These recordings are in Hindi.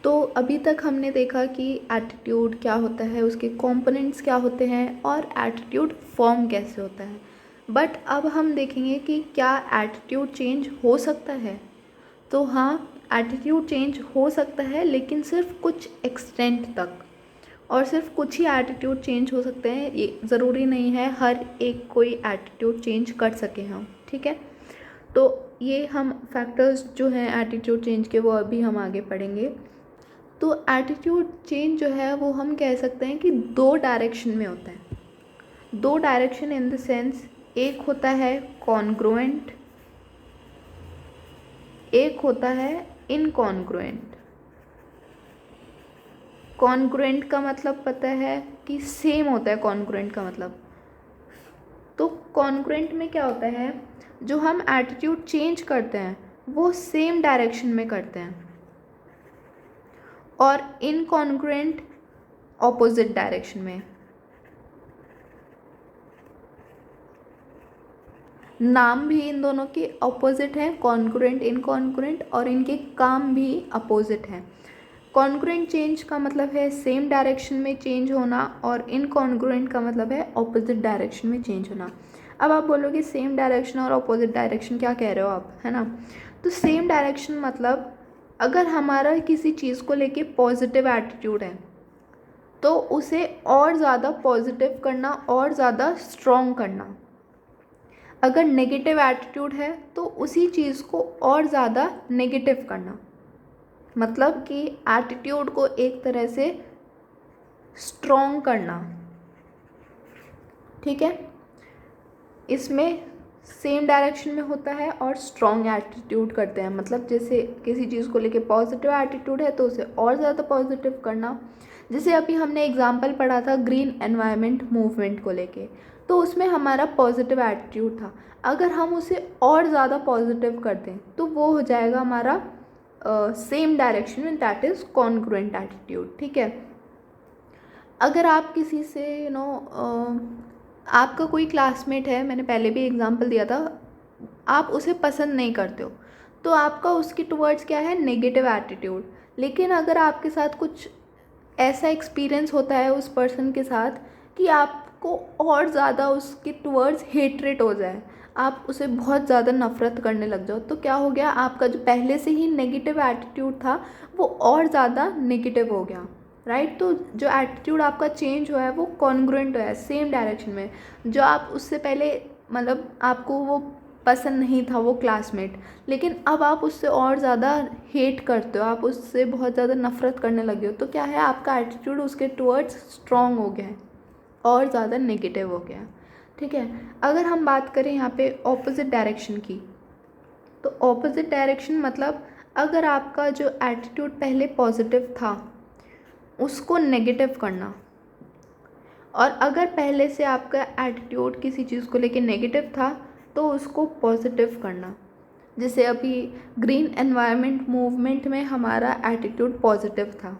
तो अभी तक हमने देखा कि एटीट्यूड क्या होता है, उसके कंपोनेंट्स क्या होते हैं और एटीट्यूड फॉर्म कैसे होता है। बट अब हम देखेंगे कि क्या एटीट्यूड चेंज हो सकता है। तो हाँ, एटीट्यूड चेंज हो सकता है, लेकिन सिर्फ कुछ एक्सटेंट तक, और सिर्फ कुछ ही एटीट्यूड चेंज हो सकते हैं। ये ज़रूरी नहीं है हर एक कोई एटीट्यूड चेंज कर सके हम, ठीक है। तो ये हम फैक्टर्स जो हैं एटीट्यूड चेंज के, वो अभी हम आगे पढ़ेंगे। तो एटीट्यूड चेंज जो है वो हम कह सकते हैं कि दो डायरेक्शन में होता है। दो डायरेक्शन इन द सेंस, एक होता है कॉन्ग्रुएंट, एक होता है इनकॉन्ग्रुएंट। कॉन्ग्रुएंट का मतलब पता है कि सेम होता है, कॉन्ग्रुएंट का मतलब। तो कॉन्ग्रुएंट में क्या होता है, जो हम एटीट्यूड चेंज करते हैं वो सेम डायरेक्शन में करते हैं, और इनकॉन्ग्रुएंट ऑपोजिट डायरेक्शन में। नाम भी इन दोनों के ऑपोजिट हैं, कॉन्ग्रुएंट इनकॉन्ग्रुएंट, और इनके काम भी अपोजिट हैं। कॉन्ग्रुएंट चेंज का मतलब है सेम डायरेक्शन में चेंज होना, और इनकॉन्ग्रुएंट का मतलब है ऑपोजिट डायरेक्शन में चेंज होना। अब आप बोलोगे सेम डायरेक्शन और ऑपोजिट डायरेक्शन क्या कह रहे हो आप, है ना। तो सेम डायरेक्शन मतलब अगर हमारा किसी चीज़ को लेके पॉजिटिव एटीट्यूड है तो उसे और ज़्यादा पॉजिटिव करना और ज़्यादा स्ट्रॉन्ग करना। अगर नेगेटिव एटीट्यूड है तो उसी चीज़ को और ज़्यादा नेगेटिव करना, मतलब कि एटीट्यूड को एक तरह से स्ट्रॉन्ग करना, ठीक है। इसमें सेम डायरेक्शन में होता है और स्ट्रॉन्ग एटीट्यूड करते हैं, मतलब जैसे किसी चीज़ को लेके पॉजिटिव एटीट्यूड है तो उसे और ज़्यादा पॉजिटिव करना। जैसे अभी हमने एग्जांपल पढ़ा था ग्रीन एनवायरनमेंट मूवमेंट को लेके, तो उसमें हमारा पॉजिटिव एटीट्यूड था। अगर हम उसे और ज़्यादा पॉजिटिव कर दें तो वो हो जाएगा हमारा सेम डायरेक्शन में, दैट इज़ कॉन्ग्रुएंट एटीट्यूड, ठीक है। अगर आप किसी से आपका कोई क्लासमेट है, मैंने पहले भी एग्जांपल दिया था, आप उसे पसंद नहीं करते हो तो आपका उसके टुवर्ड्स क्या है, नेगेटिव एटीट्यूड। लेकिन अगर आपके साथ कुछ ऐसा एक्सपीरियंस होता है उस पर्सन के साथ कि आपको और ज़्यादा उसके टुवर्ड्स हेट्रेट हो जाए, आप उसे बहुत ज़्यादा नफ़रत करने लग जाओ, तो क्या हो गया, आपका जो पहले से ही नेगेटिव एटीट्यूड था वो और ज़्यादा नेगेटिव हो गया, राइट। तो जो एटीट्यूड आपका चेंज हुआ है वो कॉन्ग्रुएंट हुआ है, सेम डायरेक्शन में। जो आप उससे पहले, मतलब आपको वो पसंद नहीं था वो क्लासमेट, लेकिन अब आप उससे और ज़्यादा हेट करते हो, आप उससे बहुत ज़्यादा नफ़रत करने लगे हो, तो क्या है, आपका एटीट्यूड उसके टुवर्ड्स स्ट्रॉन्ग हो गया है और ज़्यादा नेगेटिव हो गया, ठीक है। अगर हम बात करें यहाँ पे ऑपोजिट डायरेक्शन की, तो ऑपोजिट डायरेक्शन मतलब अगर आपका जो एटीट्यूड पहले पॉजिटिव था उसको नेगेटिव करना, और अगर पहले से आपका एटीट्यूड किसी चीज़ को लेके नेगेटिव था तो उसको पॉजिटिव करना। जैसे अभी ग्रीन एनवायरनमेंट मूवमेंट में हमारा एटीट्यूड पॉजिटिव था,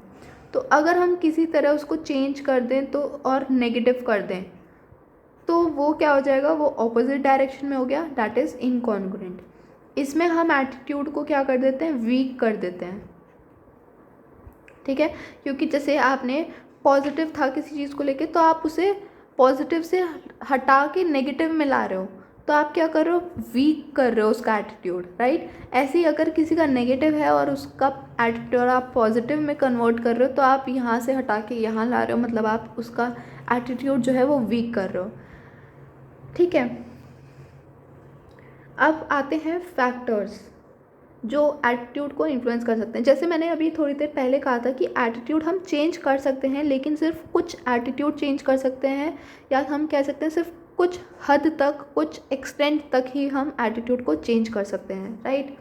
तो अगर हम किसी तरह उसको चेंज कर दें तो और नेगेटिव कर दें तो वो क्या हो जाएगा, वो ऑपोजिट डायरेक्शन में हो गया, दैट इज़ इनकॉन्ग्रुएंट। इसमें हम एटीट्यूड को क्या कर देते हैं, वीक कर देते हैं, ठीक है। क्योंकि जैसे आपने पॉजिटिव था किसी चीज़ को लेके तो आप उसे पॉजिटिव से हटा के नेगेटिव में ला रहे हो, तो आप क्या कर रहे हो, वीक कर रहे हो उसका एटीट्यूड, राइट। ऐसे ही अगर किसी का नेगेटिव है और उसका एटीट्यूड आप पॉजिटिव में कन्वर्ट कर रहे हो तो आप यहाँ से हटा के यहाँ ला रहे हो, मतलब आप उसका एटीट्यूड जो है वो वीक कर रहे हो, ठीक है। अब आते हैं फैक्टर्स जो एटीट्यूड को इन्फ्लुएंस कर सकते हैं। जैसे मैंने अभी थोड़ी देर पहले कहा था कि एटीट्यूड हम चेंज कर सकते हैं, लेकिन सिर्फ कुछ एटीट्यूड चेंज कर सकते हैं, या हम कह सकते हैं सिर्फ कुछ हद तक, कुछ एक्सटेंट तक ही हम एटीट्यूड को चेंज कर सकते हैं, राइट।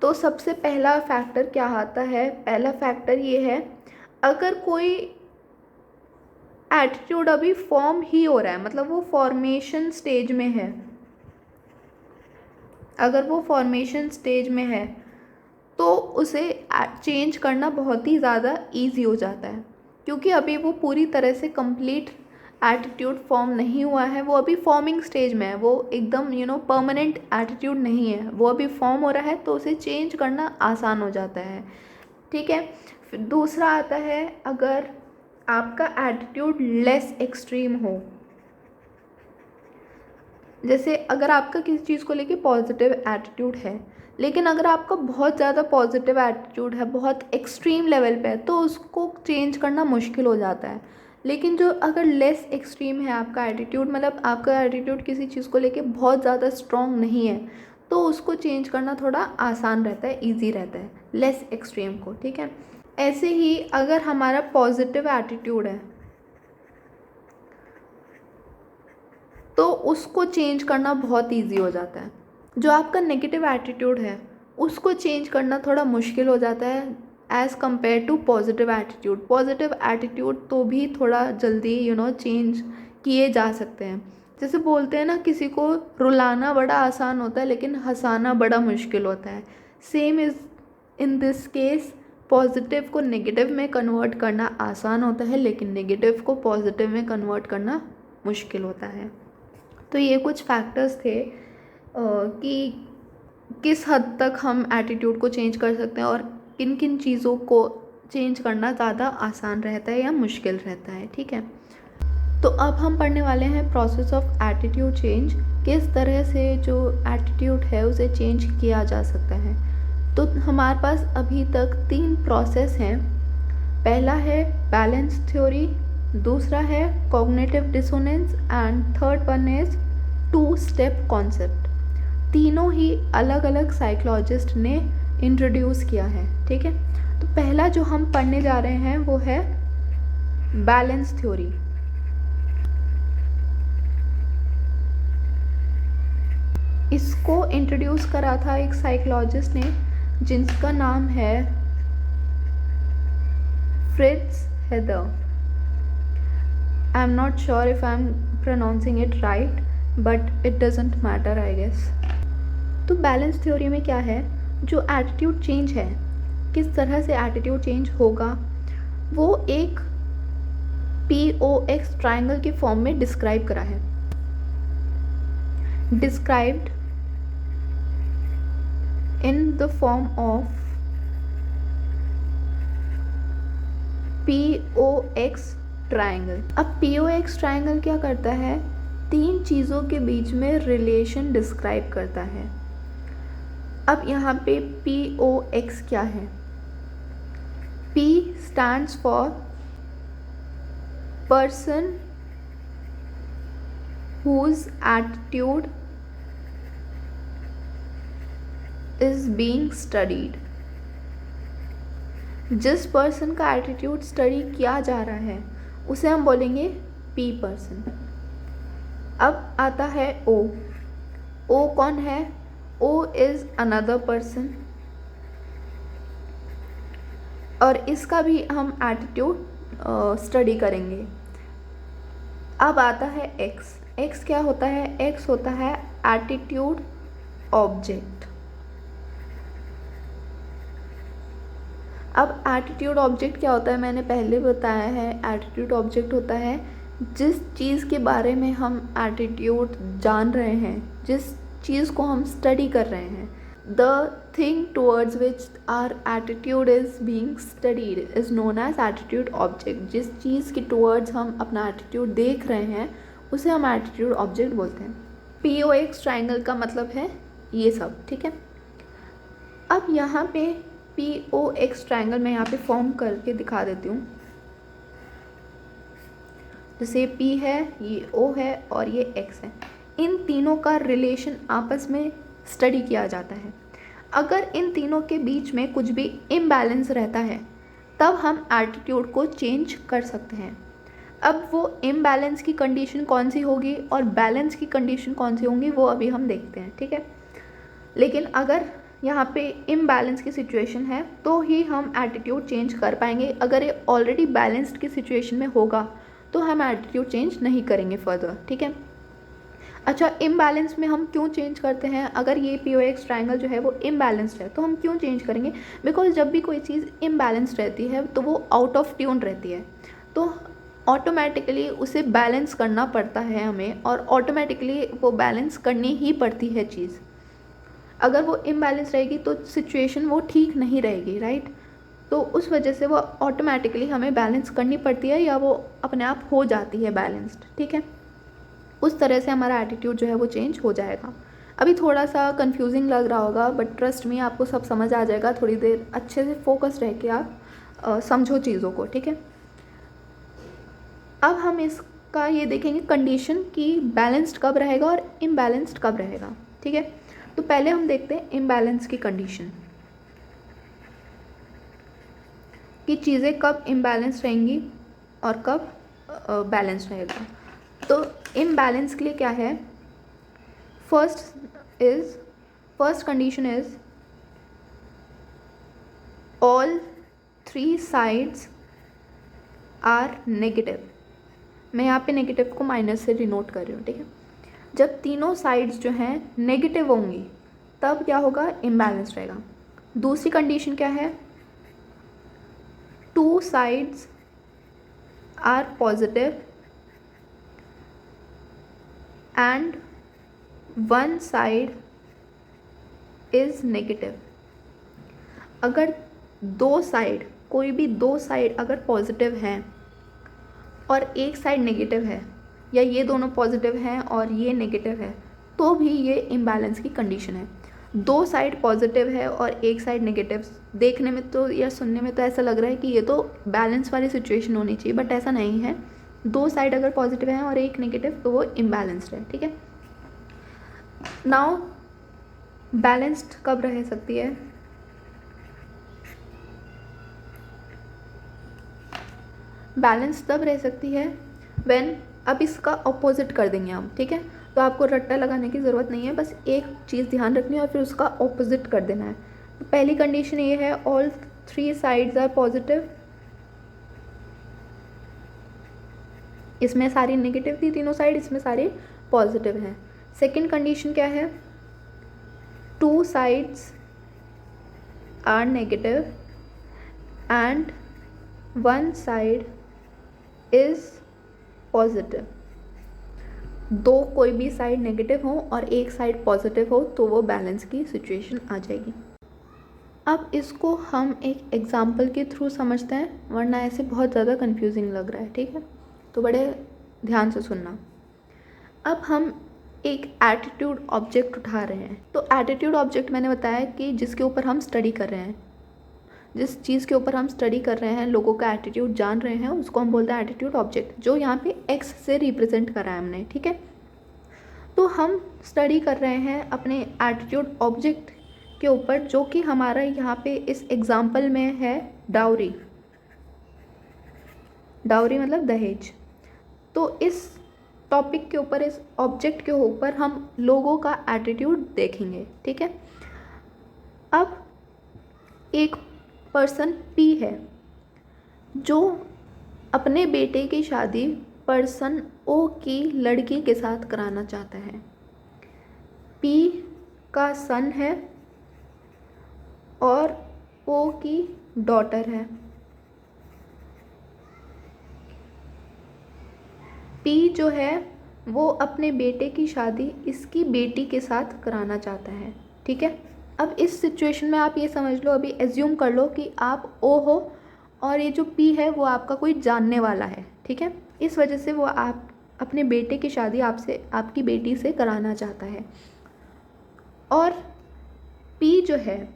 तो सबसे पहला फैक्टर क्या आता है, पहला फैक्टर ये है, अगर कोई एटीट्यूड अभी फॉर्म ही हो रहा है, मतलब वो फॉर्मेशन स्टेज में है, अगर वो फॉर्मेशन स्टेज में है तो उसे चेंज करना बहुत ही ज़्यादा ईजी हो जाता है, क्योंकि अभी वो पूरी तरह से कंप्लीट एटीट्यूड फॉर्म नहीं हुआ है, वो अभी फॉर्मिंग स्टेज में है, वो एकदम परमानेंट एटीट्यूड नहीं है, वो अभी फॉर्म हो रहा है, तो उसे चेंज करना आसान हो जाता है। ठीक है। फिर दूसरा आता है, अगर आपका एटीट्यूड लेस एक्सट्रीम हो, जैसे अगर आपका किसी चीज़ को लेके पॉजिटिव एटीट्यूड है, लेकिन अगर आपका बहुत ज़्यादा पॉजिटिव एटीट्यूड है, बहुत एक्सट्रीम लेवल पे है, तो उसको चेंज करना मुश्किल हो जाता है। लेकिन जो अगर लेस एक्सट्रीम है आपका एटीट्यूड, मतलब आपका एटीट्यूड किसी चीज़ को लेके बहुत ज़्यादा स्ट्रॉन्ग नहीं है, तो उसको चेंज करना थोड़ा आसान रहता है, ईजी रहता है लेस एक्सट्रीम को। ठीक है। ऐसे ही अगर हमारा पॉजिटिव एटीट्यूड है तो उसको चेंज करना बहुत इजी हो जाता है। जो आपका नेगेटिव एटीट्यूड है उसको चेंज करना थोड़ा मुश्किल हो जाता है as compare to positive attitude. Positive attitude तो भी थोड़ा जल्दी चेंज किए जा सकते हैं। जैसे बोलते हैं ना, किसी को रुलाना बड़ा आसान होता है लेकिन हंसाना बड़ा मुश्किल होता है। Same is in this case, positive को नेगेटिव में कन्वर्ट करना आसान होता है, लेकिन नेगेटिव को पॉजिटिव में कन्वर्ट करना मुश्किल होता है। तो ये कुछ फैक्टर्स थे कि किस हद तक हम एटीट्यूड को चेंज कर सकते हैं और किन किन चीज़ों को चेंज करना ज़्यादा आसान रहता है या मुश्किल रहता है। ठीक है। तो अब हम पढ़ने वाले हैं प्रोसेस ऑफ एटीट्यूड चेंज, किस तरह से जो एटीट्यूड है उसे चेंज किया जा सकता है। तो हमारे पास अभी तक 3 प्रोसेस हैं। पहला है बैलेंस थ्योरी, दूसरा है cognitive dissonance and third one is 2 step concept. तीनों ही अलग अलग साइकोलॉजिस्ट ने इंट्रोड्यूस किया है। ठीक है। तो पहला जो हम पढ़ने जा रहे हैं वो है बैलेंस थ्योरी। इसको इंट्रोड्यूस करा था एक साइकोलॉजिस्ट ने जिसका नाम है Fritz Heider. I am not sure if I am pronouncing it right, but it doesn't matter I guess. तो बैलेंस थ्योरी में क्या है, जो एटीट्यूड चेंज है, किस तरह से एटीट्यूड चेंज होगा, वो एक POX ट्राइंगल के फॉर्म में डिस्क्राइब करा है। Described in the form of POX triangle. अब POX ट्राइंगल क्या करता है, 3 चीज़ों के बीच में रिलेशन डिस्क्राइब करता है। अब यहाँ पे POX क्या है, P stands for person whose attitude is being studied। जिस पर्सन का एटीट्यूड स्टडी किया जा रहा है उसे हम बोलेंगे P पर्सन। अब आता है O। O कौन है, O इज अनदर पर्सन और इसका भी हम एटीट्यूड स्टडी करेंगे। अब आता है X। X क्या होता है, X होता है एटीट्यूड ऑब्जेक्ट। अब एटीट्यूड ऑब्जेक्ट क्या होता है, मैंने पहले बताया है। एटीट्यूड ऑब्जेक्ट होता है जिस चीज़ के बारे में हम एटीट्यूड जान रहे हैं, जिस चीज़ को हम स्टडी कर रहे हैं, the thing towards which our attitude is being studied is known as attitude object. जिस चीज़ के टूवर्ड्स हम अपना एटीट्यूड देख रहे हैं उसे हम एटीट्यूड ऑब्जेक्ट बोलते हैं। POX ट्राइंगल का मतलब है ये सब। ठीक है। अब यहाँ पे POX ट्राइंगल मैं यहाँ पे फॉर्म करके दिखा देती हूँ। जैसे P है, ये O है और ये X है। इन तीनों का रिलेशन आपस में स्टडी किया जाता है। अगर इन तीनों के बीच में कुछ भी इम्बैलेंस रहता है तब हम एटीट्यूड को चेंज कर सकते हैं। अब वो इम्बैलेंस की कंडीशन कौन सी होगी और बैलेंस की कंडीशन कौन सी होंगी वो अभी हम देखते हैं। ठीक है। लेकिन अगर यहाँ पे इम्बैलेंस की सिचुएशन है तो ही हम एटीट्यूड चेंज कर पाएंगे। अगर ये ऑलरेडी बैलेंस्ड की सिचुएशन में होगा तो हम एटीट्यूड चेंज नहीं करेंगे फर्दर। ठीक है। अच्छा, इम्बैलेंस में हम क्यों चेंज करते हैं, अगर ये POX ट्राइंगल जो है वो इम्बैलेंस्ड है तो हम क्यों चेंज करेंगे, बिकॉज जब भी कोई चीज़ इम्बैलेंस्ड रहती है तो वो आउट ऑफ ट्यून रहती है। तो ऑटोमेटिकली उसे बैलेंस करना पड़ता है हमें, और ऑटोमेटिकली वो बैलेंस करनी ही पड़ती है चीज़। अगर वो इम्बैलेंस रहेगी तो सिचुएशन वो ठीक नहीं रहेगी, राइट। तो उस वजह से वो ऑटोमेटिकली हमें बैलेंस करनी पड़ती है, या वो अपने आप हो जाती है बैलेंस्ड, ठीक है। उस तरह से हमारा एटीट्यूड जो है वो चेंज हो जाएगा। अभी थोड़ा सा कंफ्यूजिंग लग रहा होगा, बट ट्रस्ट मी आपको सब समझ आ जाएगा। थोड़ी देर अच्छे से फोकस रह के आप समझो चीज़ों को, ठीक है। अब हम इसका ये देखेंगे कंडीशन कि बैलेंस्ड कब रहेगा और इम्बैलेंस्ड कब रहेगा, ठीक है। तो पहले हम देखते हैं इम्बैलेंस की कंडीशन, कि चीज़ें कब इम्बैलेंस रहेंगी और कब बैलेंस रहेगा। तो इम्बैलेंस के लिए क्या है, first condition is all 3 sides are negative. मैं यहाँ पे नेगेटिव को माइनस से डिनोट कर रही हूँ, ठीक है। जब तीनों साइड्स जो हैं नेगेटिव होंगी तब क्या होगा, इम्बैलेंस रहेगा। दूसरी कंडीशन क्या है, 2 sides are positive and 1 side is negative. अगर कोई भी 2 साइड अगर पॉजिटिव हैं और एक साइड नेगेटिव है, या ये दोनों पॉजिटिव हैं और ये नेगेटिव है, तो भी ये इम्बैलेंस की कंडीशन है। 2 साइड पॉजिटिव है और एक साइड नेगेटिव, देखने में तो या सुनने में तो ऐसा लग रहा है कि ये तो बैलेंस वाली सिचुएशन होनी चाहिए, बट ऐसा नहीं है। 2 साइड अगर पॉजिटिव है और एक नेगेटिव तो वो इम्बैलेंस्ड है, ठीक है। नाउ बैलेंस्ड कब रह सकती है, बैलेंस तब रह सकती है व्हेन, अब इसका ऑपोजिट कर देंगे हम, ठीक है। तो आपको रट्टा लगाने की ज़रूरत नहीं है, बस एक चीज़ ध्यान रखनी है और फिर उसका ऑपोजिट कर देना है। तो पहली कंडीशन ये है, ऑल 3 साइड्स आर पॉजिटिव। इसमें सारी नेगेटिव थी तीनों साइड, इसमें सारी पॉजिटिव हैं। सेकेंड कंडीशन क्या है, 2 sides are negative and 1 side is positive. 2 कोई भी साइड नेगेटिव हो और एक साइड पॉजिटिव हो तो वो बैलेंस की सिचुएशन आ जाएगी। अब इसको हम एक एग्जाम्पल के थ्रू समझते हैं, वरना ऐसे बहुत ज़्यादा कंफ्यूजिंग लग रहा है, ठीक है। तो बड़े ध्यान से सुनना। अब हम एक एटीट्यूड ऑब्जेक्ट उठा रहे हैं। तो एटीट्यूड ऑब्जेक्ट मैंने बताया कि जिसके ऊपर हम स्टडी कर रहे हैं, जिस चीज़ के ऊपर हम स्टडी कर रहे हैं, लोगों का एटीट्यूड जान रहे हैं, उसको हम बोलते हैं एटीट्यूड ऑब्जेक्ट, जो यहाँ पे एक्स से रिप्रेजेंट करा है हमने, ठीक है। तो हम स्टडी कर रहे हैं अपने एटीट्यूड ऑब्जेक्ट के ऊपर, जो कि हमारा यहाँ पे इस एग्जाम्पल में है डाउरी। डाउरी मतलब दहेज। तो इस टॉपिक के ऊपर, इस ऑब्जेक्ट के ऊपर हम लोगों का एटीट्यूड देखेंगे, ठीक है। अब एक पर्सन पी है जो अपने बेटे की शादी पर्सन ओ की लड़की के साथ कराना चाहता है। पी का सन है और ओ की डॉटर है। पी जो है वो अपने बेटे की शादी इसकी बेटी के साथ कराना चाहता है, ठीक है। अब इस सिचुएशन में आप ये समझ लो, अभी एज्यूम कर लो कि आप ओ हो और ये जो पी है वो आपका कोई जानने वाला है, ठीक है। इस वजह से वो आप अपने बेटे की शादी आपसे, आपकी बेटी से कराना चाहता है। और पी जो है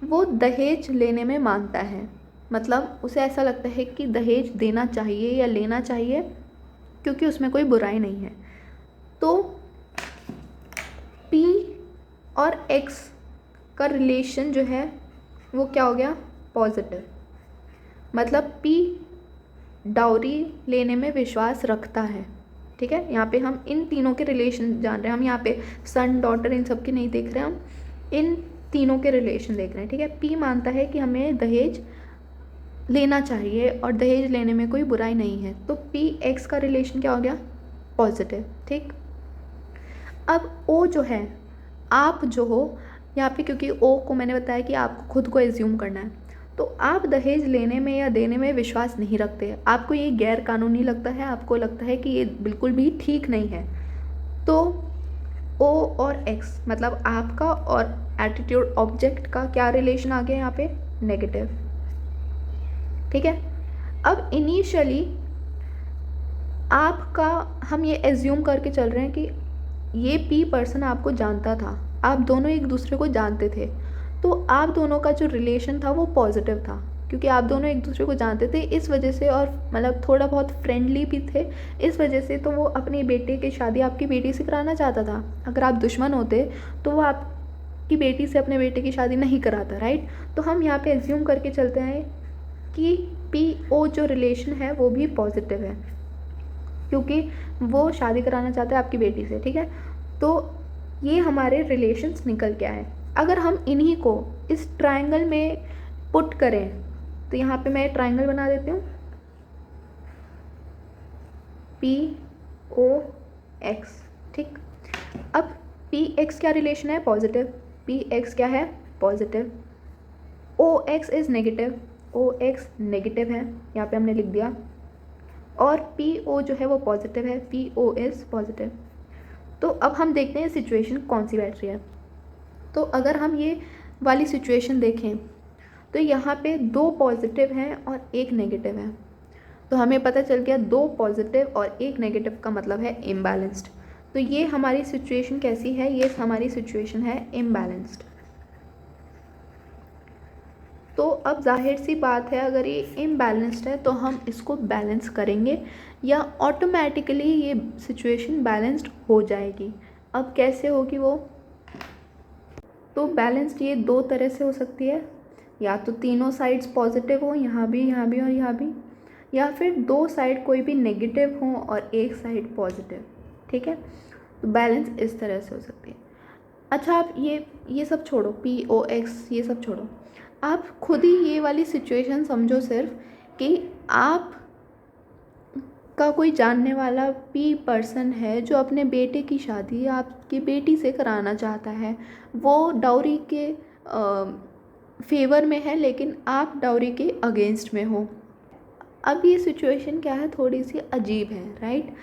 वो दहेज लेने में मानता है, मतलब उसे ऐसा लगता है कि दहेज देना चाहिए या लेना चाहिए, क्योंकि उसमें कोई बुराई नहीं है। तो पी और एक्स का रिलेशन जो है वो क्या हो गया, पॉजिटिव। मतलब पी डाउरी लेने में विश्वास रखता है, ठीक है। यहाँ पे हम इन तीनों के रिलेशन जान रहे हैं, हम यहाँ पे सन डॉटर इन सब के नहीं देख रहे हैं, हम इन तीनों के रिलेशन देख रहे हैं, ठीक है। पी मानता है कि हमें दहेज लेना चाहिए और दहेज लेने में कोई बुराई नहीं है। तो पी एक्स का रिलेशन क्या हो गया, पॉजिटिव, ठीक। अब ओ जो है, आप जो हो यहाँ पे, क्योंकि ओ को मैंने बताया कि आपको खुद को एज्यूम करना है, तो आप दहेज लेने में या देने में विश्वास नहीं रखते, आपको ये गैर कानूनी लगता है, आपको लगता है कि ये बिल्कुल भी ठीक नहीं है, तो ओ और एक्स मतलब आपका और एटीट्यूड ऑब्जेक्ट का क्या रिलेशन आ गया यहाँ पे, नेगेटिव। ठीक है, अब इनिशियली आपका, हम ये एज्यूम करके चल रहे हैं कि ये पी पर्सन आपको जानता था, आप दोनों एक दूसरे को जानते थे, तो आप दोनों का जो रिलेशन था वो पॉजिटिव था, क्योंकि आप दोनों एक दूसरे को जानते थे इस वजह से, और मतलब थोड़ा बहुत फ्रेंडली भी थे इस वजह से, तो वो अपनी बेटे की शादी आपकी बेटी से कराना चाहता था। अगर आप दुश्मन होते तो वो आपकी बेटी से अपने बेटे की शादी नहीं कराता, राइट। तो हम यहाँ पे एज्यूम करके चलते हैं कि पी ओ जो रिलेशन है वो भी पॉजिटिव है, क्योंकि वो शादी कराना चाहता है आपकी बेटी से। ठीक है, तो ये हमारे रिलेशंस निकल के आए। अगर हम इन्हीं को इस ट्रायंगल में पुट करें, तो यहाँ पे मैं ट्रायंगल बना देती हूँ, पी ओ एक्स। ठीक, अब पी एक्स क्या रिलेशन है, पॉजिटिव, पी एक्स क्या है, positive, O X is negative, O X negative है, यहाँ पे हमने लिख दिया, और पी ओ जो है वो पॉजिटिव है, पी ओ इज़ पॉजिटिव। तो अब हम देखते हैं सिचुएशन कौन सी बैठ रही है। तो अगर हम ये वाली सिचुएशन देखें तो यहाँ पे 2 पॉजिटिव हैं और 1 नेगेटिव है, तो हमें पता चल गया 2 पॉजिटिव और 1 नेगेटिव का मतलब है इम्बैलेंस्ड। तो ये हमारी सिचुएशन कैसी है, ये हमारी सिचुएशन है इम्बैलेंस्ड। तो अब जाहिर सी बात है, अगर ये इम्बैलेंस्ड है तो हम इसको बैलेंस करेंगे या ऑटोमेटिकली ये सिचुएशन बैलेंस्ड हो जाएगी। अब कैसे होगी वो, तो बैलेंस्ड ये 2 तरह से हो सकती है, या तो तीनों साइड्स पॉजिटिव हो, यहाँ भी और यहाँ भी, या फिर 2 साइड कोई भी नेगेटिव हो और 1 साइड पॉजिटिव। ठीक है, तो बैलेंस इस तरह से हो सकती है। अच्छा, आप ये सब छोड़ो, पी ओ एक्स ये सब छोड़ो, आप खुद ही ये वाली सिचुएशन समझो सिर्फ कि आप का कोई जानने वाला पी पर्सन है जो अपने बेटे की शादी आपकी बेटी से कराना चाहता है, वो डाउरी के फेवर में है लेकिन आप डाउरी के अगेंस्ट में हो। अब ये सिचुएशन क्या है, थोड़ी सी अजीब है, राइट।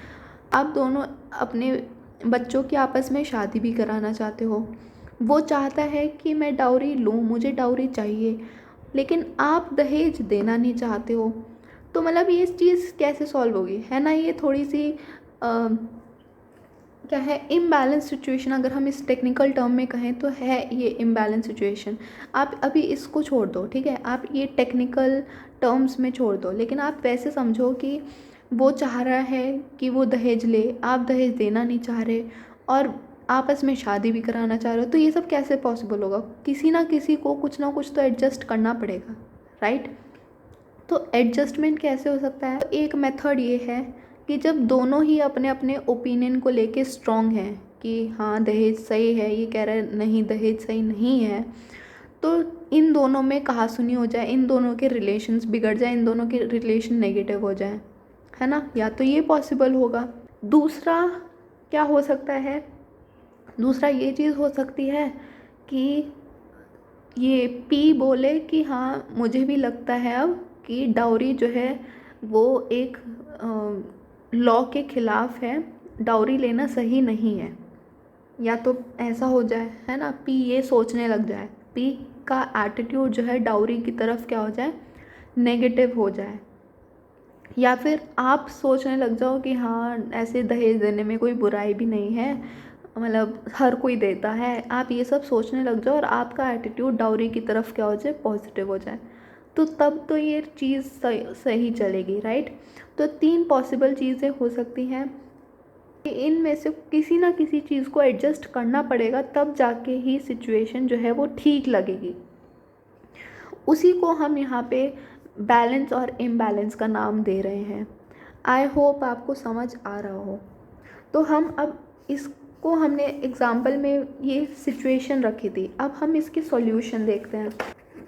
आप दोनों अपने बच्चों की आपस में शादी भी कराना चाहते हो, वो चाहता है कि मैं डाउरी लूँ, मुझे डाउरी चाहिए, लेकिन आप दहेज देना नहीं चाहते हो। तो मतलब ये चीज़ कैसे सॉल्व होगी, है ना। ये थोड़ी सी क्या है, इम्बैलेंस सिचुएशन, अगर हम इस टेक्निकल टर्म में कहें तो है ये इम्बैलेंस सिचुएशन। आप अभी इसको छोड़ दो, ठीक है, आप ये टेक्निकल टर्म्स में छोड़ दो, लेकिन आप वैसे समझो कि वो चाह रहा है कि वो दहेज ले, आप दहेज देना नहीं चाह रहे, और आपस में शादी भी कराना चाह रहे हो। तो ये सब कैसे पॉसिबल होगा, किसी ना किसी को कुछ ना कुछ तो एडजस्ट करना पड़ेगा, राइट। तो एडजस्टमेंट कैसे हो सकता है, एक मेथड ये है कि जब दोनों ही अपने अपने ओपिनियन को लेके स्ट्रॉन्ग हैं कि हाँ दहेज सही है, ये कह रहा है नहीं दहेज सही नहीं है, तो इन दोनों में कहासुनी हो जाए, इन दोनों के रिलेशंस बिगड़ जाए, इन दोनों के रिलेशन नेगेटिव हो जाए, है ना। या तो ये पॉसिबल होगा। दूसरा क्या हो सकता है, दूसरा ये चीज़ हो सकती है कि ये पी बोले कि हाँ मुझे भी लगता है अब कि डाउरी जो है वो एक लॉ के ख़िलाफ़ है, डाउरी लेना सही नहीं है। या तो ऐसा हो जाए, है ना, पी ये सोचने लग जाए, पी का एटीट्यूड जो है डाउरी की तरफ क्या हो जाए, नेगेटिव हो जाए। या फिर आप सोचने लग जाओ कि हाँ ऐसे दहेज देने में कोई बुराई भी नहीं है, मतलब हर कोई देता है, आप ये सब सोचने लग जाओ और आपका एटीट्यूड डाउरी की तरफ क्या हो जाए, पॉजिटिव हो जाए। तो तब तो ये चीज़ सही चलेगी, राइट। तो 3 पॉसिबल चीज़ें हो सकती हैं, इनमें से किसी ना किसी चीज़ को एडजस्ट करना पड़ेगा, तब जाके ही सिचुएशन जो है वो ठीक लगेगी। उसी को हम यहाँ पे बैलेंस और इम्बैलेंस का नाम दे रहे हैं। आई होप आपको समझ आ रहा हो। तो हम अब इसको, हमने एग्ज़ाम्पल में ये सिचुएशन रखी थी, अब हम इसके सॉल्यूशन देखते हैं।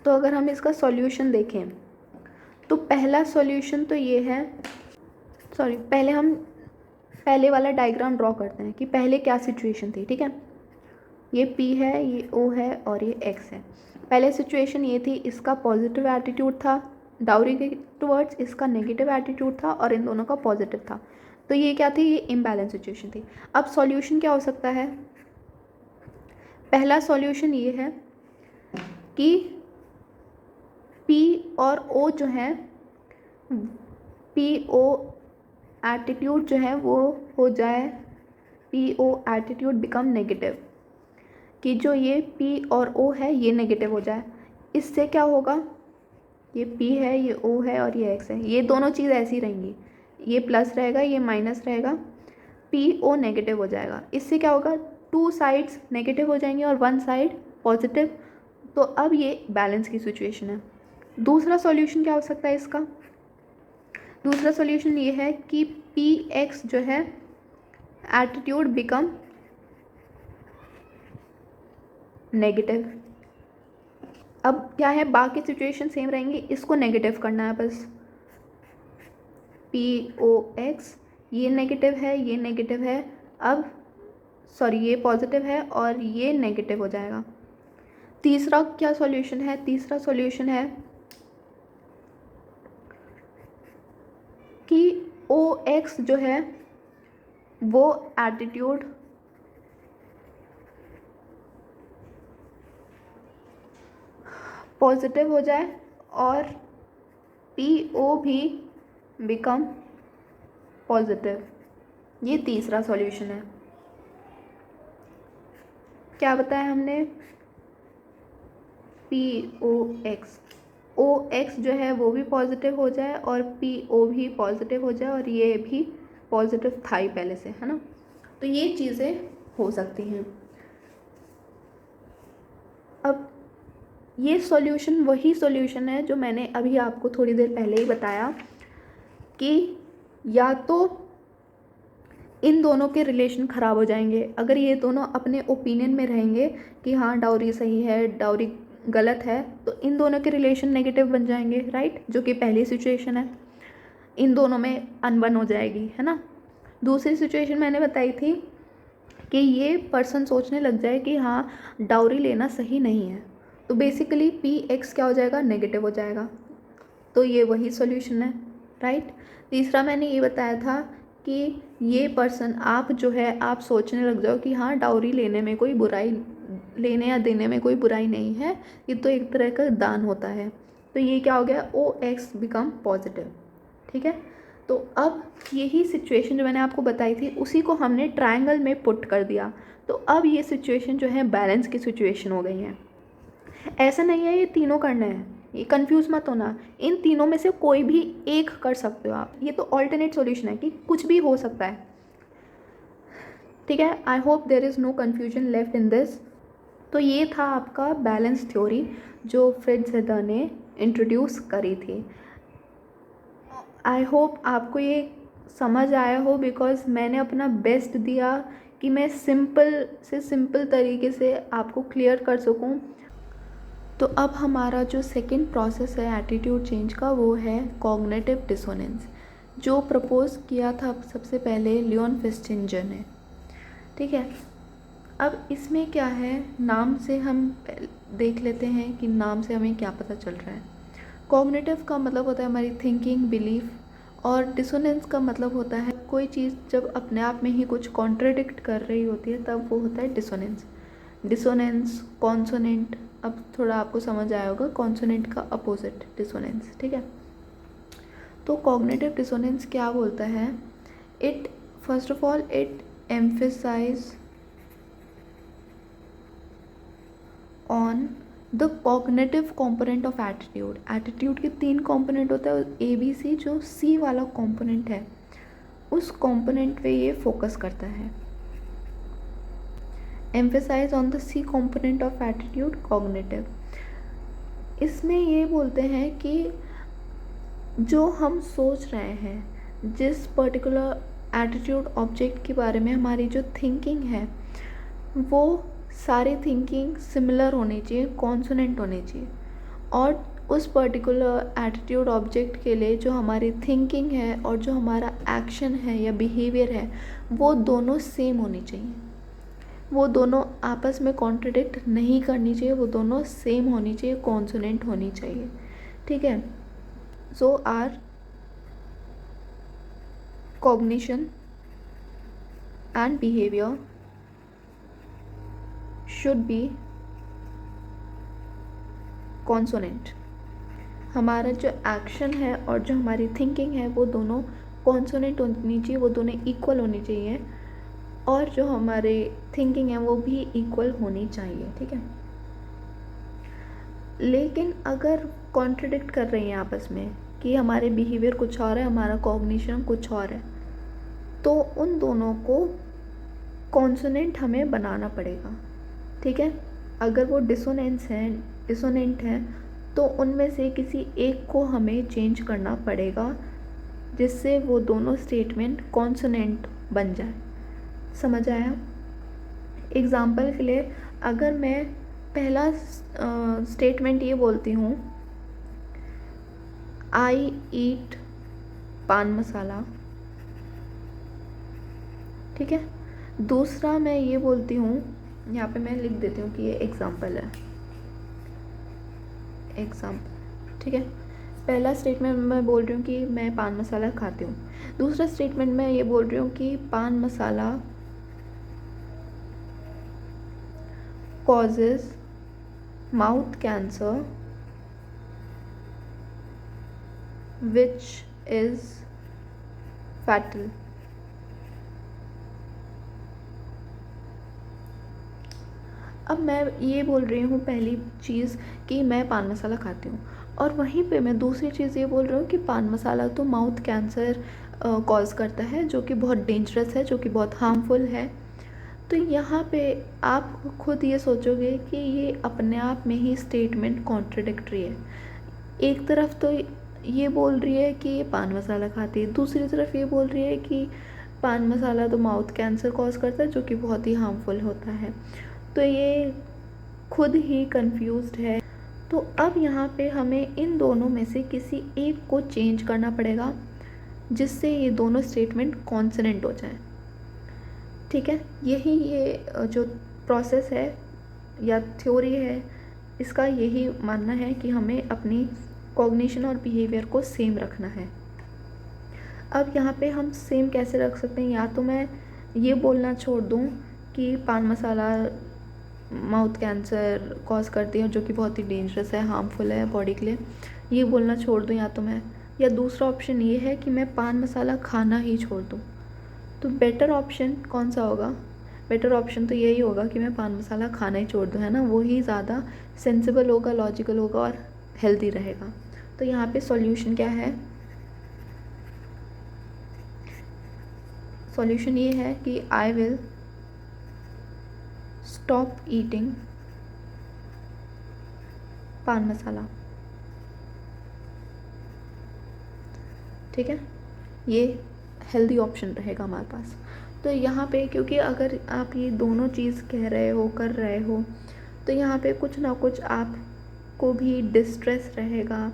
तो अगर हम इसका सॉल्यूशन देखें तो पहला सॉल्यूशन तो ये है, पहले हम पहले वाला डायग्राम ड्रॉ करते हैं कि पहले क्या सिचुएशन थी, ठीक है। ये P है, ये O है और ये X है। पहले सिचुएशन ये थी, इसका पॉजिटिव एटीट्यूड था डाउरी के टुवर्ड्स, इसका नेगेटिव एटीट्यूड था और इन दोनों का पॉजिटिव था। तो ये क्या थी, ये इम्बैलेंस सिचुएशन थी। अब सॉल्यूशन क्या हो सकता है? पहला सॉल्यूशन ये है कि P और O जो है, PO एटीट्यूड जो है वो हो जाए, PO एटीट्यूड बिकम नेगेटिव, कि जो ये P और O है ये नेगेटिव हो जाए। इससे क्या होगा, ये P है, ये O है और ये X है, ये दोनों चीज़ ऐसी रहेंगी, ये प्लस रहेगा, ये माइनस रहेगा, PO नेगेटिव हो जाएगा। इससे क्या होगा, 2 साइड्स नेगेटिव हो जाएंगी और 1 साइड पॉजिटिव। तो अब ये बैलेंस की सिचुएशन है। दूसरा सॉल्यूशन क्या हो सकता है इसका? दूसरा सॉल्यूशन ये है कि PX जो है एटीट्यूड बिकम नेगेटिव। अब क्या है, बाकी सिचुएशन सेम रहेंगी, इसको नेगेटिव करना है बस। POX ये नेगेटिव है, ये नेगेटिव है, अब सॉरी ये पॉजिटिव है और ये नेगेटिव हो जाएगा। तीसरा क्या सॉल्यूशन है? तीसरा सॉल्यूशन है कि OX जो है वो एटीट्यूड पॉजिटिव हो जाए और PO भी बिकम पॉजिटिव। ये तीसरा सॉल्यूशन है। क्या बताया हमने? POX, OX जो है वो भी पॉजिटिव हो जाए और PO भी पॉजिटिव हो जाए और ये भी पॉजिटिव था ही पहले से, है ना। तो ये चीज़ें हो सकती हैं। अब ये सॉल्यूशन वही सॉल्यूशन है जो मैंने अभी आपको थोड़ी देर पहले ही बताया कि या तो इन दोनों के रिलेशन ख़राब हो जाएंगे, अगर ये दोनों अपने ओपिनियन में रहेंगे कि हाँ डाउरी सही है, डाउरी गलत है, तो इन दोनों के रिलेशन नेगेटिव बन जाएंगे, राइट, जो कि पहली सिचुएशन है। इन दोनों में अनबन हो जाएगी, है ना। दूसरी सिचुएशन मैंने बताई थी कि ये पर्सन सोचने लग जाए कि हाँ डाउरी लेना सही नहीं है, तो बेसिकली PX क्या हो जाएगा, नेगेटिव हो जाएगा। तो ये वही सॉल्यूशन है, राइट। तीसरा मैंने ये बताया था कि ये पर्सन, आप जो है आप सोचने लग जाओ कि हाँ डाउरी लेने में कोई बुराई, लेने या देने में कोई बुराई नहीं है, ये तो एक तरह का दान होता है। तो ये क्या हो गया, OX बिकम पॉजिटिव, ठीक है। तो अब यही सिचुएशन जो मैंने आपको बताई थी उसी को हमने ट्रायंगल में पुट कर दिया। तो अब ये सिचुएशन जो है बैलेंस की सिचुएशन हो गई है। ऐसा नहीं है ये तीनों करना है, ये कंफ्यूज मत होना, इन तीनों में से कोई भी एक कर सकते हो आप। ये तो ऑल्टरनेट सॉल्यूशन है कि कुछ भी हो सकता है, ठीक है। I hope there is no confusion left in this. तो ये था आपका बैलेंस थ्योरी जो फ्रिट्ज हेदर ने इंट्रोड्यूस करी थी। आई होप आपको ये समझ आया हो, बिकॉज़ मैंने अपना बेस्ट दिया कि मैं सिंपल से सिंपल तरीके से आपको क्लियर कर सकूं। तो अब हमारा जो सेकंड प्रोसेस है एटीट्यूड चेंज का, वो है कॉग्निटिव डिसोनेंस, जो प्रपोज किया था सबसे पहले लियोन फेस्टिंजर ने, ठीक है। अब इसमें क्या है, नाम से हम देख लेते हैं कि नाम से हमें क्या पता चल रहा है। कॉग्निटिव का मतलब होता है हमारी थिंकिंग, बिलीफ, और डिसोनेंस का मतलब होता है कोई चीज़ जब अपने आप में ही कुछ कॉन्ट्रडिक्ट कर रही होती है तब वो होता है डिसोनेंस। डिसोनेंस, कॉन्सोनेंट, अब थोड़ा आपको समझ आया होगा, कॉन्सोनेंट का अपोजिट डिसोनेंस, ठीक है। तो कॉग्निटिव डिसोनेंस क्या बोलता है, it first of all it emphasise on the cognitive component of attitude. Attitude के 3 कॉम्पोनेंट होता है, ABC, जो C वाला कॉम्पोनेंट है उस कॉम्पोनेंट पे ये फोकस करता है। Emphasise on the C component of attitude, cognitive. इसमें ये बोलते हैं कि जो हम सोच रहे हैं, जिस पर्टिकुलर एटीट्यूड ऑब्जेक्ट के बारे में हमारी जो थिंकिंग है, वो सारी थिंकिंग सिमिलर होनी चाहिए, कॉन्सोनेंट होनी चाहिए, और उस पर्टिकुलर एटीट्यूड ऑब्जेक्ट के लिए जो हमारी थिंकिंग है और जो हमारा एक्शन है या बिहेवियर है वो दोनों सेम होनी चाहिए। वो दोनों आपस में कॉन्ट्रडिक्ट नहीं करनी चाहिए, वो दोनों सेम होनी चाहिए, कॉन्सोनेंट होनी चाहिए, ठीक है। So our cognition and behaviour should be consonant. हमारा जो एक्शन है और जो हमारी थिंकिंग है वो दोनों कॉन्सोनेंट होनी चाहिए, वो दोनों इक्वल होनी चाहिए, और जो हमारे थिंकिंग है वो भी इक्वल होनी चाहिए, ठीक है। लेकिन अगर कॉन्ट्रडिक्ट कर रही हैं आपस में कि हमारे बिहेवियर कुछ और है, हमारा कॉग्निशन कुछ और है, तो उन दोनों को कॉन्सोनेंट हमें बनाना पड़ेगा, ठीक है। अगर वो डिसोनेंट हैं तो उनमें से किसी एक को हमें चेंज करना पड़ेगा जिससे वो दोनों स्टेटमेंट कॉन्सोनेंट बन जाए। समझ आया? एग्ज़ाम्पल के लिए अगर मैं पहला स्टेटमेंट ये बोलती हूँ, आई ईट पान मसाला, ठीक है। दूसरा मैं ये बोलती हूँ, यहाँ पे मैं लिख देती हूँ कि ये एग्ज़ाम्पल है, एग्ज़ाम्पल, ठीक है। पहला स्टेटमेंट मैं बोल रही हूँ कि मैं पान मसाला खाती हूँ। दूसरा स्टेटमेंट मैं ये बोल रही हूँ कि पान मसाला causes mouth cancer which is fatal। अब मैं ये बोल रही हूँ पहली चीज़ कि मैं पान मसाला खाती हूँ, और वहीं पे मैं दूसरी चीज़ ये बोल रही हूँ कि पान मसाला तो माउथ कैंसर कॉज करता है, जो कि बहुत डेंजरस है, जो कि बहुत हार्मफुल है। तो यहाँ पे आप खुद ये सोचोगे कि ये अपने आप में ही स्टेटमेंट कॉन्ट्रडिक्टरी है। एक तरफ तो ये बोल रही है कि ये पान मसाला खाती है, दूसरी तरफ ये बोल रही है कि पान मसाला तो माउथ कैंसर कॉज करता है, जो कि बहुत ही हार्मफुल होता है। तो ये खुद ही कंफ्यूज्ड है। तो अब यहाँ पे हमें इन दोनों में से किसी एक को चेंज करना पड़ेगा जिससे ये दोनों स्टेटमेंट कॉन्सोनेंट हो जाए, ठीक है। यही ये जो प्रोसेस है या थ्योरी है, इसका यही मानना है कि हमें अपनी कॉग्निशन और बिहेवियर को सेम रखना है। अब यहाँ पे हम सेम कैसे रख सकते हैं? या तो मैं ये बोलना छोड़ दूँ कि पान मसाला माउथ कैंसर कॉज करती है, जो कि बहुत ही डेंजरस है, हार्मफुल है बॉडी के लिए, ये बोलना छोड़ दूँ या तो मैं, या दूसरा ऑप्शन ये है कि मैं पान मसाला खाना ही छोड़ दूँ। तो बेटर ऑप्शन कौन सा होगा? बेटर ऑप्शन तो यही होगा कि मैं पान मसाला खाना ही छोड़ दूँ, है ना। वो ही ज़्यादा सेंसिबल होगा, लॉजिकल होगा और हेल्दी रहेगा। तो यहाँ पे सॉल्यूशन क्या है? सॉल्यूशन ये है कि आई विल स्टॉप ईटिंग पान मसाला, ठीक है। ये हेल्दी ऑप्शन रहेगा हमारे पास। तो यहाँ पे क्योंकि अगर आप ये दोनों चीज़ कह रहे हो, कर रहे हो, तो यहाँ पे कुछ ना कुछ आपको भी डिस्ट्रेस रहेगा,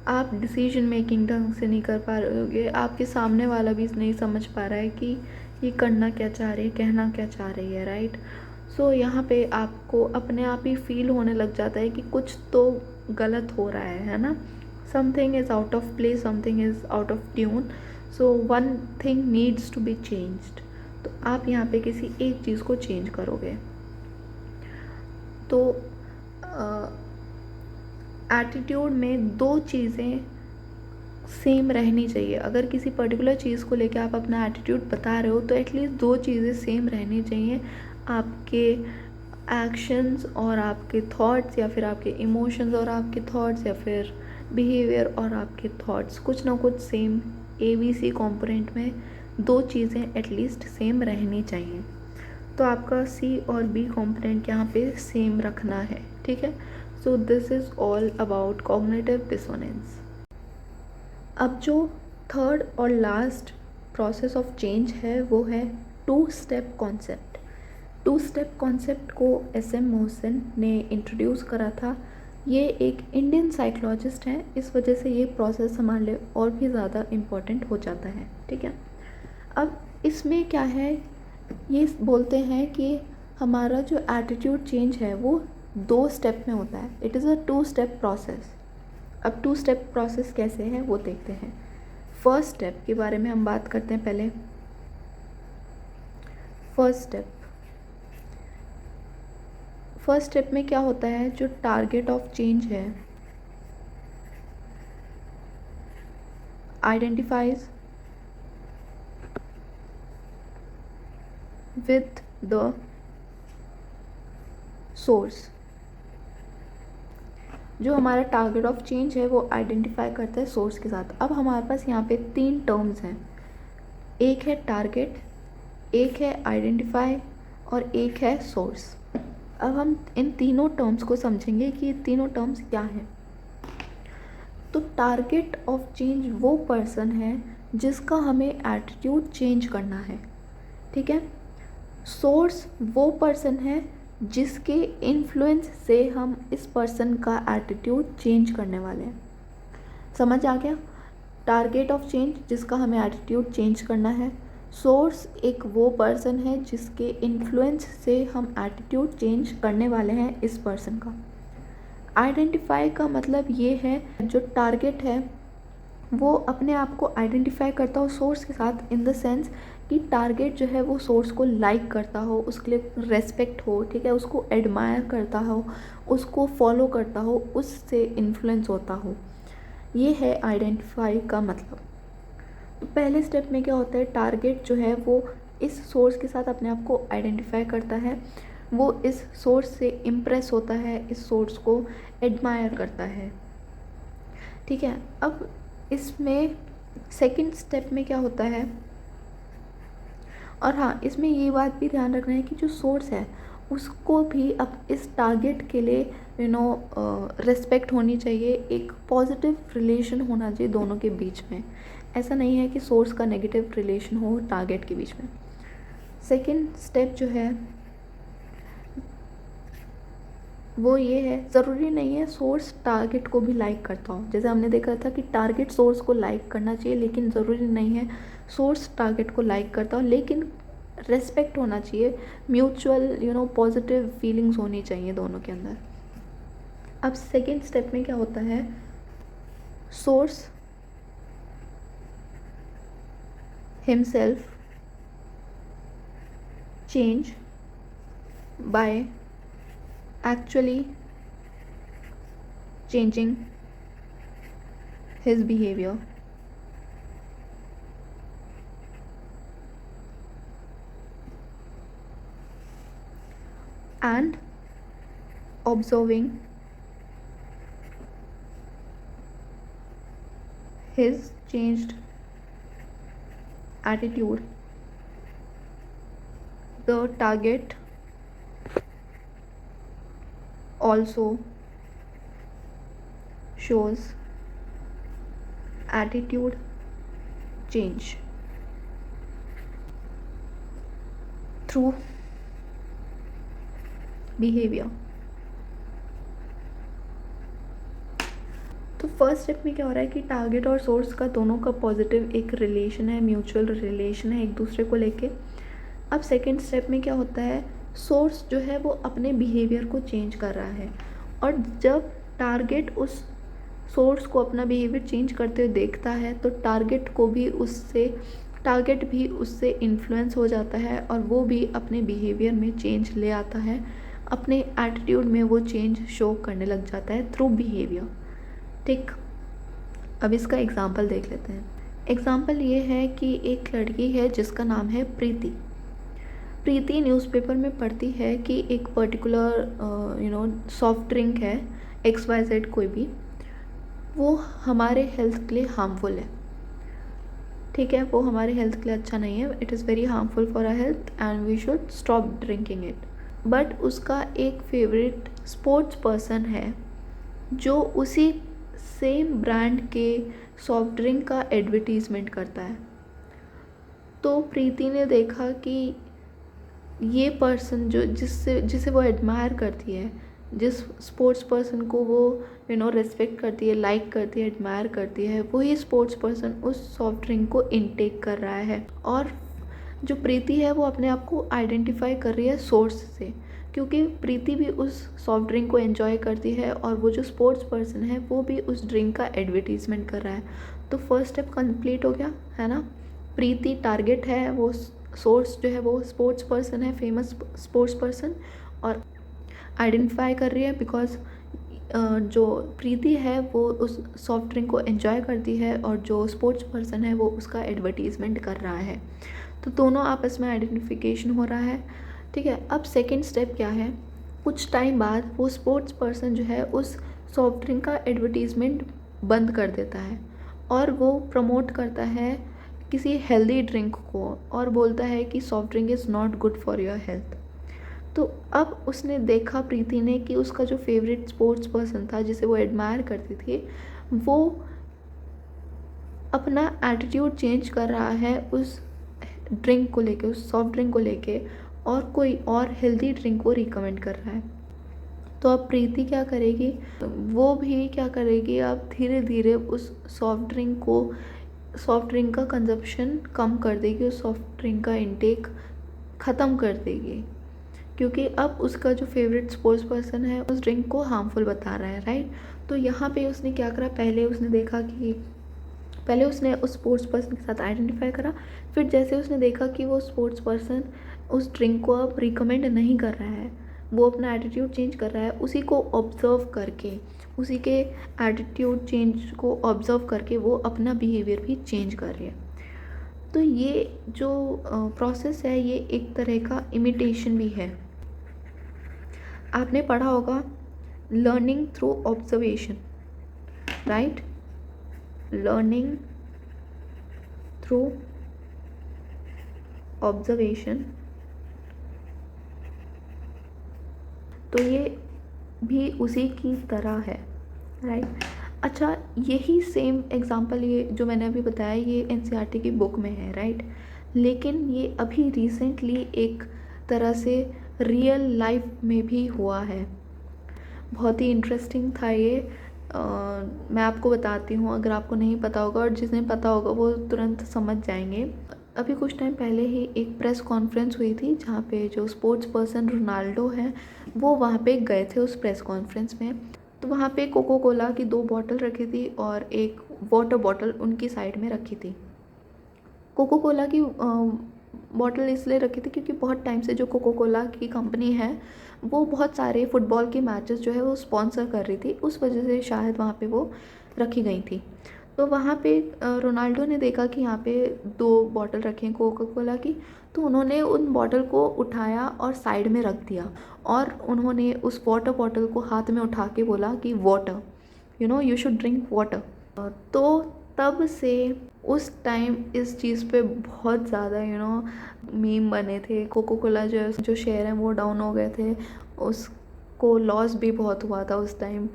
आप डिसीजन मेकिंग ढंग से नहीं कर पा रहे, आपके सामने वाला भी नहीं समझ पा रहा है कि ये करना क्या चाह रही है, कहना क्या चाह रही है, राइट। सो यहाँ पे आपको अपने आप ही फील होने लग जाता है कि कुछ तो गलत हो रहा है ना। Something is out of place, something is out of tune, so one thing needs to be changed. तो आप यहाँ पे किसी एक चीज़ को चेंज करोगे। तो एटीट्यूड में दो चीज़ें सेम रहनी चाहिए। अगर किसी पर्टिकुलर चीज़ को लेकर आप अपना एटीट्यूड बता रहे हो तो एटलीस्ट दो चीज़ें सेम रहनी चाहिए, आपके एक्शंस और आपके थॉट्स, या फिर आपके इमोशंस और आपके थॉट्स, या फिर बिहेवियर और आपके थॉट्स, कुछ ना कुछ सेम ABC कंपोनेंट में दो चीज़ें एटलीस्ट सेम रहनी चाहिए। तो आपका C और B कंपोनेंट यहाँ पे सेम रखना है, ठीक है। So this is all about cognitive dissonance. अब जो थर्ड और लास्ट प्रोसेस ऑफ चेंज है वो है 2-स्टेप कॉन्सेप्ट। 2-स्टेप कॉन्सेप्ट को SM मोहसिन ने इंट्रोड्यूस करा था। ये एक इंडियन साइकोलॉजिस्ट हैं, इस वजह से ये प्रोसेस हमारे लिए और भी ज़्यादा इम्पोर्टेंट हो जाता है, ठीक है। अब इसमें क्या है, ये बोलते हैं कि हमारा जो एटीट्यूड चेंज है वो 2 स्टेप में होता है। It is a 2 step process. अब 2 स्टेप प्रोसेस कैसे है वो देखते हैं। फर्स्ट स्टेप के बारे में हम बात करते हैं पहले। फर्स्ट स्टेप में क्या होता है, जो टारगेट ऑफ चेंज है आइडेंटिफाइज विथ द सोर्स। जो हमारा टारगेट ऑफ चेंज है वो आइडेंटिफाई करता है सोर्स के साथ। अब हमारे पास यहाँ पे 3 टर्म्स हैं, एक है टारगेट, एक है आइडेंटिफाई और एक है सोर्स। अब हम इन तीनों टर्म्स को समझेंगे कि ये तीनों टर्म्स क्या हैं। तो टारगेट ऑफ चेंज वो पर्सन है जिसका हमें एटीट्यूड चेंज करना है, ठीक है। सोर्स वो पर्सन है जिसके इन्फ्लुएंस से हम इस पर्सन का एटीट्यूड चेंज करने वाले हैं। समझ आ गया? टारगेट ऑफ चेंज जिसका हमें एटीट्यूड चेंज करना है, सोर्स एक वो पर्सन है जिसके इन्फ्लुएंस से हम एटीट्यूड चेंज करने वाले हैं इस पर्सन का। आइडेंटिफाई का मतलब ये है, जो टारगेट है वो अपने आप को आइडेंटिफाई करता हो सोर्स के साथ, इन द सेंस कि टारगेट जो है वो सोर्स को लाइक करता हो, उसके लिए रेस्पेक्ट हो, ठीक है, उसको एडमायर करता हो, उसको फॉलो करता हो, उससे इन्फ्लुएंस होता हो। ये है आइडेंटिफाई का मतलब। तो पहले स्टेप में क्या होता है, टारगेट जो है वो इस सोर्स के साथ अपने आप को आइडेंटिफाई करता है, वो इस सोर्स से इम्प्रेस होता है, इस सोर्स को एडमायर करता है, ठीक है। अब इसमें सेकंड स्टेप में क्या होता है, और हाँ, इसमें ये बात भी ध्यान रखना है कि जो सोर्स है उसको भी अब इस टारगेट के लिए रिस्पेक्ट होनी चाहिए, एक पॉजिटिव रिलेशन होना चाहिए दोनों के बीच में। ऐसा नहीं है कि सोर्स का नेगेटिव रिलेशन हो टारगेट के बीच में। सेकंड स्टेप जो है वो ये है, ज़रूरी नहीं है सोर्स टारगेट को भी लाइक करता हो। जैसे हमने देखा था कि टारगेट सोर्स को लाइक करना चाहिए, लेकिन ज़रूरी नहीं है सोर्स टारगेट को लाइक करता हो, लेकिन रेस्पेक्ट होना चाहिए, म्यूचुअल पॉजिटिव फीलिंग्स होनी चाहिए दोनों के अंदर। अब सेकेंड स्टेप में क्या होता है, source himself change bye actually changing his behavior and observing his changed attitude. The target also shows attitude change through behavior. तो फर्स्ट स्टेप में क्या हो रहा है कि टारगेट और सोर्स का दोनों का पॉजिटिव एक रिलेशन है, म्यूचुअल रिलेशन है एक दूसरे को लेके। अब सेकेंड स्टेप में क्या होता है, सोर्स जो है वो अपने बिहेवियर को चेंज कर रहा है, और जब टारगेट उस सोर्स को अपना बिहेवियर चेंज करते हुए देखता है तो टारगेट भी उससे इन्फ्लुएंस हो जाता है, और वो भी अपने बिहेवियर में चेंज ले आता है, अपने एटीट्यूड में वो चेंज शो करने लग जाता है थ्रू बिहेवियर, ठीक। अब इसका एग्जांपल देख लेते हैं। एग्जांपल ये है कि एक लड़की है जिसका नाम है प्रीति। प्रीति न्यूज़पेपर में पढ़ती है कि एक पर्टिकुलर सॉफ्ट ड्रिंक है XYZ कोई भी, वो हमारे हेल्थ के लिए हार्मफुल है, ठीक है, वो हमारे हेल्थ के लिए अच्छा नहीं है, it is very harmful for our health and we should stop drinking it. But उसका एक फेवरेट स्पोर्ट्स पर्सन है जो उसी सेम ब्रांड के सॉफ्ट ड्रिंक का एडवर्टीज़मेंट करता है। तो प्रीति ने देखा कि ये पर्सन जो जिसे वो एडमायर करती है, जिस स्पोर्ट्स पर्सन को वो रेस्पेक्ट करती है, लाइक करती है, एडमायर करती है, वही स्पोर्ट्स पर्सन उस सॉफ्ट ड्रिंक को इनटेक कर रहा है, और जो प्रीति है वो अपने आप को आइडेंटिफाई कर रही है सोर्स से, क्योंकि प्रीति भी उस सॉफ्ट ड्रिंक को एंजॉय करती है और वो जो स्पोर्ट्स पर्सन है वो भी उस ड्रिंक का एडवर्टीज़मेंट कर रहा है। तो फर्स्ट स्टेप कंप्लीट हो गया है ना। प्रीति टारगेट है, वो सोर्स जो है वो स्पोर्ट्स पर्सन है, फेमस स्पोर्ट्स पर्सन, और आइडेंटिफाई कर रही है बिकॉज जो प्रीति है वो उस सॉफ्ट ड्रिंक को एंजॉय करती है और जो स्पोर्ट्स पर्सन है वो उसका एडवर्टीज़मेंट कर रहा है। तो दोनों आपस में आइडेंटिफिकेशन हो रहा है, ठीक है। अब सेकंड स्टेप क्या है, कुछ टाइम बाद वो स्पोर्ट्स पर्सन जो है उस सॉफ्ट ड्रिंक का एडवर्टीज़मेंट बंद कर देता है और वो प्रमोट करता है किसी हेल्दी ड्रिंक को और बोलता है कि soft drink is not good for your health. तो अब उसने देखा प्रीति ने कि उसका जो फेवरेट स्पोर्ट्स पर्सन था जिसे वो एडमायर करती थी, वो अपना एटीट्यूड चेंज कर रहा है उस ड्रिंक को लेके, उस सॉफ्ट ड्रिंक को लेके, और कोई और हेल्दी ड्रिंक को रिकमेंड कर रहा है। तो अब प्रीति क्या करेगी, वो भी क्या करेगी, अब धीरे धीरे उस सॉफ्ट ड्रिंक का कंजप्शन कम कर देगी, उस सॉफ्ट ड्रिंक का इंटेक ख़त्म कर देगी, क्योंकि अब उसका जो फेवरेट स्पोर्ट्स पर्सन है उस ड्रिंक को हार्मफुल बता रहा है, राइट। तो यहाँ पे उसने क्या करा, पहले उसने उस स्पोर्ट्स पर्सन के साथ आइडेंटिफाई करा, फिर जैसे उसने देखा कि वो स्पोर्ट्स पर्सन उस ड्रिंक को अब रिकमेंड नहीं कर रहा है, वो अपना एटीट्यूड चेंज कर रहा है, उसी को ऑब्ज़र्व करके, उसी के एटीट्यूड चेंज को ऑब्ज़र्व करके वो अपना बिहेवियर भी चेंज कर रही है। तो ये जो प्रोसेस है ये एक तरह का इमिटेशन भी है। आपने पढ़ा होगा learning through observation, right, learning through observation. तो ये भी उसी की तरह है, राइट। अच्छा, यही सेम एग्जांपल ये जो मैंने अभी बताया ये एनसीईआरटी की बुक में है, राइट, लेकिन ये अभी रिसेंटली एक तरह से रियल लाइफ में भी हुआ है। बहुत ही इंटरेस्टिंग था ये। मैं आपको बताती हूँ, अगर आपको नहीं पता होगा, और जिसने पता होगा वो तुरंत समझ जाएंगे। अभी कुछ टाइम पहले ही एक प्रेस कॉन्फ्रेंस हुई थी जहाँ पे जो स्पोर्ट्स पर्सन रोनाल्डो हैं वो वहाँ पे गए थे उस प्रेस कॉन्फ्रेंस में। तो वहाँ पे कोको कोला की 2 बॉटल रखी थी और एक वाटर बॉटल उनकी साइड में रखी थी। कोको कोला की बॉटल इसलिए रखी थी क्योंकि बहुत टाइम से जो कोको कोला की कंपनी है वो बहुत सारे फुटबॉल के मैचेस जो है वो स्पॉन्सर कर रही थी, उस वजह से शायद वहाँ पे वो रखी गई थी। तो वहाँ पे रोनाल्डो ने देखा कि यहाँ पे 2 बॉटल रखे हैं कोको कोला की, तो उन्होंने उन बॉटल को उठाया और साइड में रख दिया और उन्होंने उस वाटर बॉटल को हाथ में उठा के बोला कि water, you should drink water. तो तब से उस टाइम इस चीज़ पे बहुत ज़्यादा मीम बने थे। कोको कोला जो शेयर हैं वो डाउन हो गए थे, उसको लॉस भी बहुत हुआ था उस टाइम।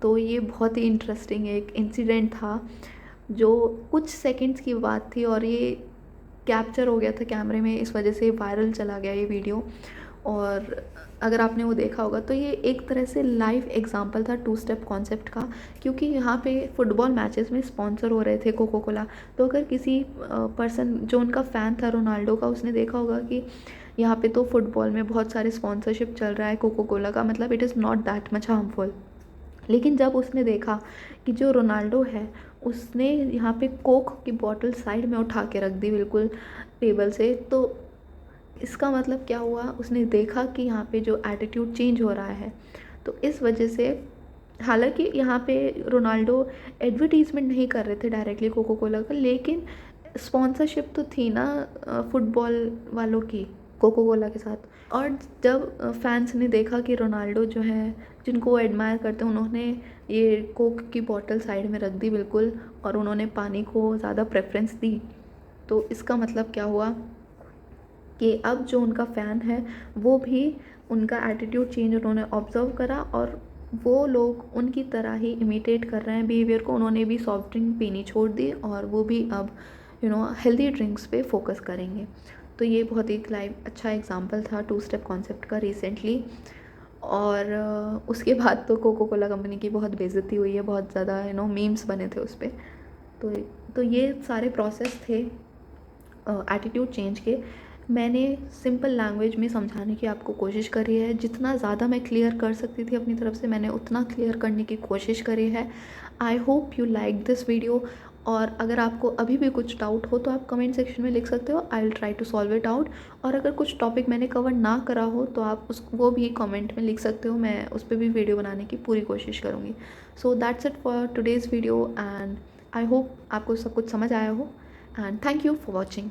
तो ये बहुत ही इंटरेस्टिंग एक इंसिडेंट था जो कुछ सेकंड्स की बात थी और ये कैप्चर हो गया था कैमरे में, इस वजह से वायरल चला गया ये वीडियो। और अगर आपने वो देखा होगा तो ये एक तरह से लाइव एग्जांपल था 2 स्टेप कॉन्सेप्ट का, क्योंकि यहाँ पे फुटबॉल मैचेस में स्पॉन्सर हो रहे थे कोको कोला। तो अगर किसी पर्सन जो उनका फ़ैन था रोनाल्डो का, उसने देखा होगा कि यहाँ पे तो फुटबॉल में बहुत सारे स्पॉन्सरशिप चल रहा है कोको कोला का, मतलब it is not that much harmful. लेकिन जब उसने देखा कि जो रोनाल्डो है उसने यहाँ पे कोक की बॉटल साइड में उठा के रख दी बिल्कुल टेबल से, तो इसका मतलब क्या हुआ, उसने देखा कि यहाँ पे जो एटीट्यूड चेंज हो रहा है। तो इस वजह से, हालांकि यहाँ पे रोनाल्डो एडवर्टीज़मेंट नहीं कर रहे थे डायरेक्टली कोको कोला का, लेकिन स्पॉन्सरशिप तो थी ना फुटबॉल वालों की कोको कोला के साथ। और जब फैंस ने देखा कि रोनाल्डो जो है जिनको वो एडमायर करते हैं उन्होंने ये कोक की बॉटल साइड में रख दी बिल्कुल, और उन्होंने पानी को ज़्यादा प्रेफरेंस दी, तो इसका मतलब क्या हुआ कि अब जो उनका फ़ैन है वो भी उनका एटीट्यूड चेंज उन्होंने ऑब्ज़र्व करा और वो लोग उनकी तरह ही इमिटेट कर रहे हैं बिहेवियर को। उन्होंने भी सॉफ्ट ड्रिंक पीनी छोड़ दी और वो भी अब हेल्दी ड्रिंक्स पे फोकस करेंगे। तो ये बहुत एक लाइव अच्छा एग्जांपल था 2 स्टेप कॉन्सेप्ट का रिसेंटली। और उसके बाद तो कोको कोला कंपनी की बहुत बेइज्जती हुई है, बहुत ज़्यादा मीम्स बने थे उस पर। तो ये सारे प्रोसेस थे एटीट्यूड चेंज के। मैंने सिंपल लैंग्वेज में समझाने की आपको कोशिश करी है। जितना ज़्यादा मैं क्लियर कर सकती थी अपनी तरफ से, मैंने उतना क्लियर करने की कोशिश करी है। I hope you like this video. और अगर आपको अभी भी कुछ डाउट हो तो आप कमेंट सेक्शन में लिख सकते हो, I will try to solve it out. और अगर कुछ टॉपिक मैंने कवर ना करा हो तो आप वो भी कमेंट में लिख सकते हो, मैं उस पर भी वीडियो बनाने की पूरी कोशिश करूँगी। So that's it for today's video, and I hope आपको सब कुछ समझ आया हो, and thank you for watching.